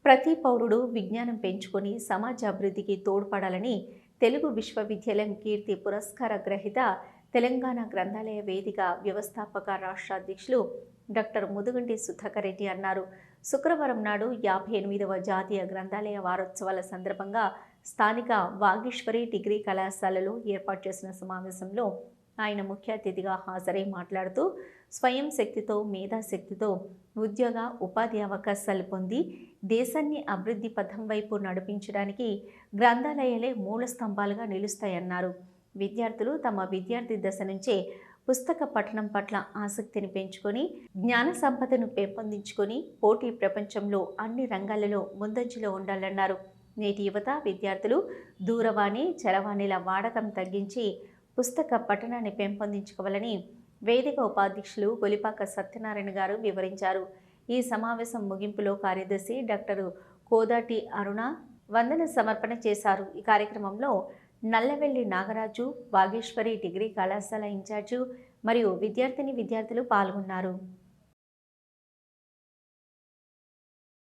ప్రతి పౌరుడు విజ్ఞానం పెంచుకొని సమాజ అభివృద్ధికి తోడ్పడాలని తెలుగు విశ్వవిద్యాలయం కీర్తి పురస్కార గ్రహీత తెలంగాణ గ్రంథాలయ వేదిక వ్యవస్థాపక రాష్ట్ర అధ్యక్షులు డాక్టర్ ముదుగంటి సుధాకర్ రెడ్డి అన్నారు. శుక్రవారం నాడు 58వ జాతీయ గ్రంథాలయ వారోత్సవాల సందర్భంగా స్థానిక వాగీశ్వరి డిగ్రీ కళాశాలలో ఏర్పాటు చేసిన సమావేశంలో ఆయన ముఖ్య అతిథిగా హాజరై మాట్లాడుతూ స్వయం శక్తితో మేధాశక్తితో ఉద్యోగ ఉపాధి అవకాశాలు పొంది దేశాన్ని అభివృద్ధి పథం వైపు నడిపించడానికి గ్రంథాలయాలే మూల స్తంభాలుగా నిలుస్తాయన్నారు. విద్యార్థులు తమ విద్యార్థి దశ నుంచే పుస్తక పఠనం పట్ల ఆసక్తిని పెంచుకొని జ్ఞాన సంపదను పెంపొందించుకొని పోటీ ప్రపంచంలో అన్ని రంగాలలో ముందంజలో ఉండాలన్నారు. నేటి యువత విద్యార్థులు దూరవాణి చరవాణిల వాడకం తగ్గించి పుస్తక పఠనాన్ని పెంపొందించుకోవాలని వేదిక ఉపాధ్యక్షులు గొలిపాక సత్యనారాయణ గారు వివరించారు. ఈ సమావేశం ముగింపులో కార్యదర్శి డాక్టర్ కోదాటి అరుణ వందన సమర్పణ చేశారు. ఈ కార్యక్రమంలో నల్లవెల్లి నాగరాజు, వాగేశ్వరి డిగ్రీ కళాశాల ఇన్ఛార్జు మరియు విద్యార్థినులు పాల్గొన్నారు.